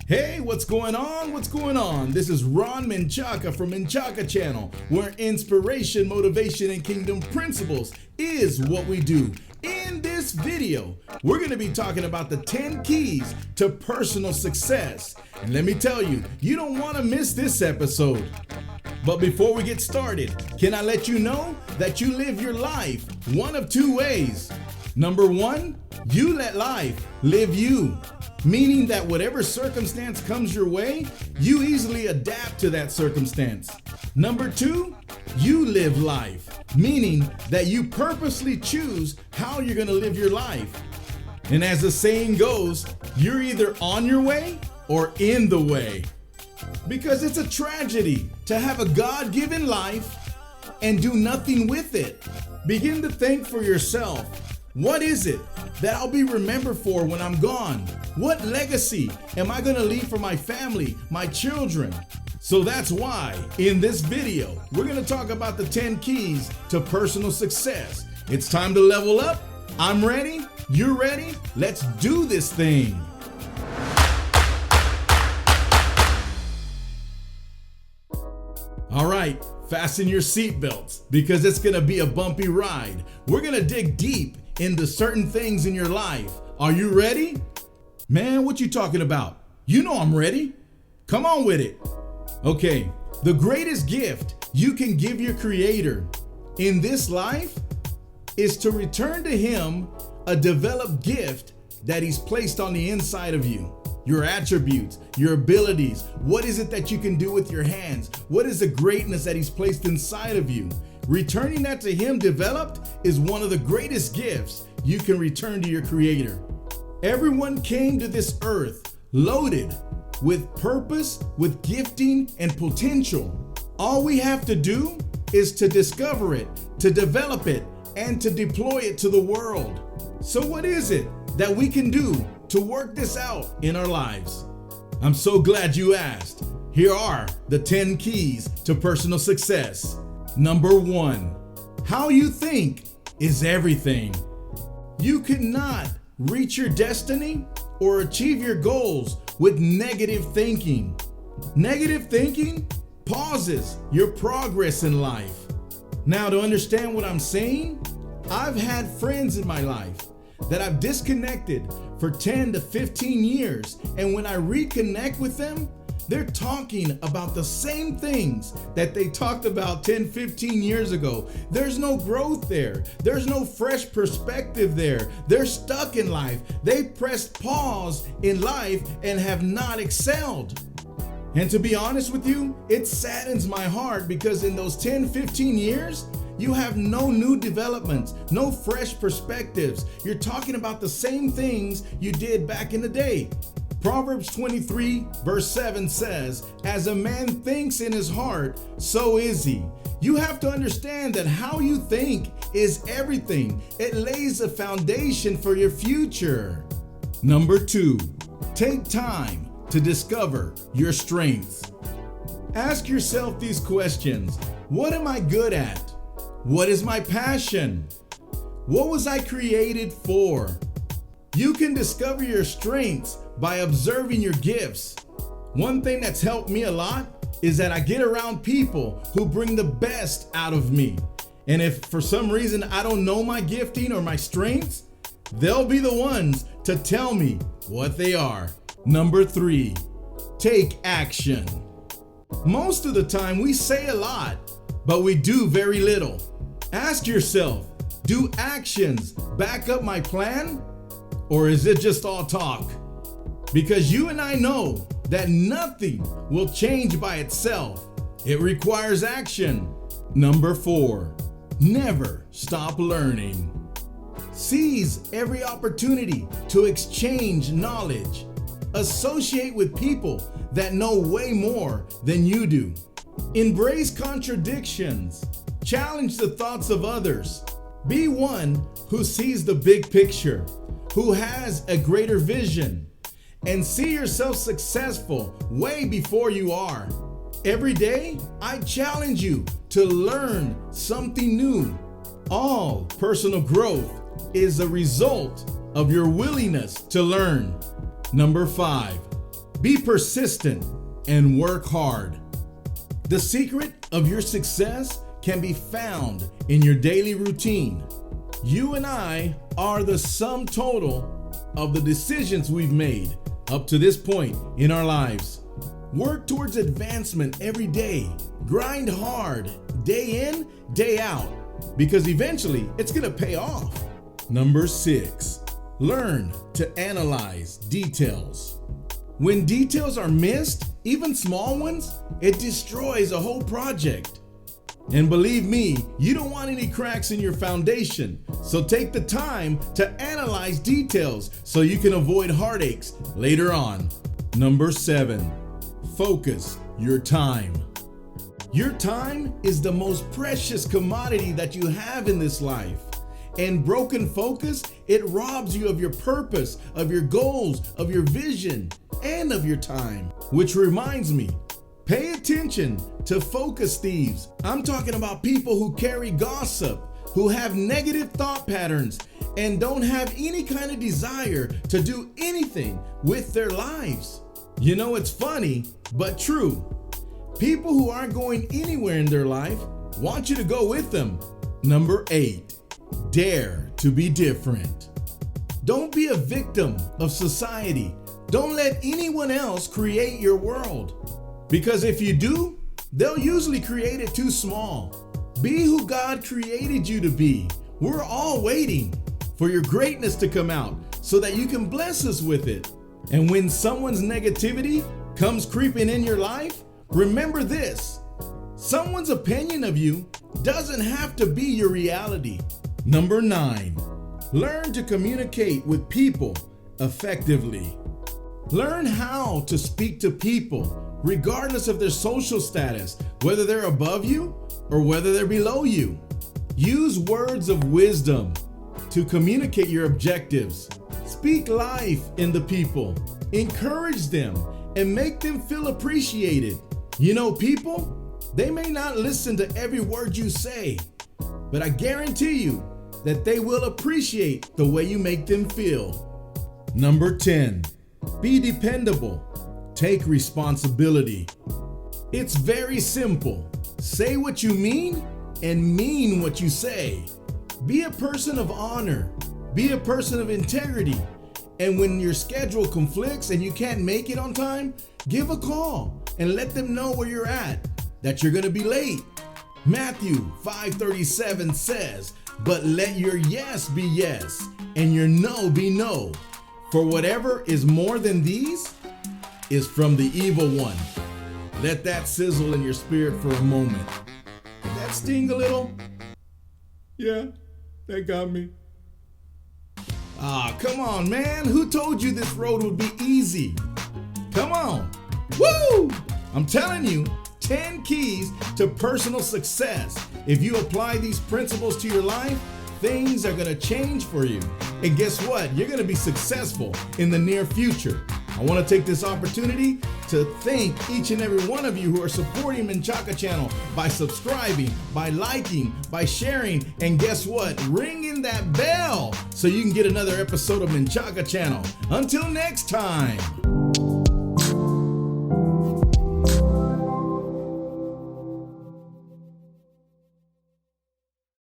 Hey, what's going on? What's going on? This is Ron MENCHACA from MENCHACA channel, where inspiration, motivation, and kingdom principles is what we do. In this video, we're going to be talking about the 10 keys to personal success. And let me tell you, you don't want to miss this episode. But before we get started, can I let you know that you live your life one of two ways? Number one, you let life live you. Meaning that whatever circumstance comes your way, you easily adapt to that circumstance. Number two, you live life. Meaning that you purposely choose how you're going to live your life. And as the saying goes, you're either on your way or in the way. Because it's a tragedy to have a God-given life and do nothing with it. Begin to think for yourself. What is it that I'll be remembered for when I'm gone? What legacy am I going to leave for my family, my children? So that's why in this video, we're going to talk about the 10 keys to personal success. It's time to level up. I'm ready. You're ready. Let's do this thing. All right, fasten your seatbelts because it's going to be a bumpy ride. We're going to dig deep into certain things in your life. Are you ready? Man, what you talking about? You know I'm ready. Come on with it. Okay, the greatest gift you can give your Creator in this life is to return to Him a developed gift that He's placed on the inside of you. Your attributes, your abilities. What is it that you can do with your hands? What is the greatness that He's placed inside of you? Returning that to Him developed is one of the greatest gifts you can return to your Creator. Everyone came to this earth loaded with purpose, with gifting and potential. All we have to do is to discover it, to develop it, and to deploy it to the world. So what is it that we can do to work this out in our lives? I'm so glad you asked. Here are the 10 keys to personal success. Number one, how you think is everything. You cannot reach your destiny or achieve your goals with negative thinking. Negative thinking pauses your progress in life. Now, to understand what I'm saying, I've had friends in my life that I've disconnected for 10 to 15 years, and when I reconnect with them, they're talking about the same things that they talked about 10, 15 years ago. There's no growth there. There's no fresh perspective there. They're stuck in life. They pressed pause in life and have not excelled. And to be honest with you, it saddens my heart because in those 10, 15 years, you have no new developments, no fresh perspectives. You're talking about the same things you did back in the day. Proverbs 23 verse 7 says, "As a man thinks in his heart, so is he." You have to understand that how you think is everything. It lays a foundation for your future. Number two, take time to discover your strengths. Ask yourself these questions. What am I good at? What is my passion? What was I created for? You can discover your strengths by observing your gifts. One thing that's helped me a lot is that I get around people who bring the best out of me. And if for some reason I don't know my gifting or my strengths, they'll be the ones to tell me what they are. Number three, take action. Most of the time we say a lot, but we do very little. Ask yourself, do actions back up my plan? Or is it just all talk? Because you and I know that nothing will change by itself. It requires action. Number four, never stop learning. Seize every opportunity to exchange knowledge. Associate with people that know way more than you do. Embrace contradictions. Challenge the thoughts of others. Be one who sees the big picture, who has a greater vision, and see yourself successful way before you are. Every day, I challenge you to learn something new. All personal growth is a result of your willingness to learn. Number 5, be persistent and work hard. The secret of your success can be found in your daily routine. You and I are the sum total of the decisions we've made up to this point in our lives. Work towards advancement every day. Grind hard, day in, day out, because eventually it's gonna pay off. Number 6, learn to analyze details. When details are missed, even small ones, it destroys a whole project. And believe me, you don't want any cracks in your foundation. So take the time to analyze details so you can avoid heartaches later on. Number 7, focus your time. Your time is the most precious commodity that you have in this life. And broken focus, it robs you of your purpose, of your goals, of your vision, and of your time. Which reminds me, pay attention to focus thieves. I'm talking about people who carry gossip, who have negative thought patterns, and don't have any kind of desire to do anything with their lives. You know, it's funny, but true. People who aren't going anywhere in their life want you to go with them. Number 8, dare to be different. Don't be a victim of society. Don't let anyone else create your world. Because if you do, they'll usually create it too small. Be who God created you to be. We're all waiting for your greatness to come out so that you can bless us with it. And when someone's negativity comes creeping in your life, remember this: someone's opinion of you doesn't have to be your reality. Number 9, learn to communicate with people effectively. Learn how to speak to people, regardless of their social status, whether they're above you or whether they're below you. Use words of wisdom to communicate your objectives. Speak life into people, encourage them, and make them feel appreciated. You know, people, they may not listen to every word you say, but I guarantee you that they will appreciate the way you make them feel. Number 10, be dependable. Take responsibility. It's very simple. Say what you mean and mean what you say. Be a person of honor. Be a person of integrity. And when your schedule conflicts and you can't make it on time, give a call and let them know where you're at, that you're gonna be late. Matthew 5:37 says, "But let your yes be yes, and your no be no. For whatever is more than these is from the evil one." Let that sizzle in your spirit for a moment. Did that sting a little? Yeah, that got me. Come on, man. Who told you this road would be easy? Come on. Woo! I'm telling you, 10 keys to personal success. If you apply these principles to your life, things are going to change for you. And guess what? You're going to be successful in the near future. I want to take this opportunity to thank each and every one of you who are supporting MENCHACA channel by subscribing, by liking, by sharing, and guess what? Ringing that bell so you can get another episode of MENCHACA channel. Until next time.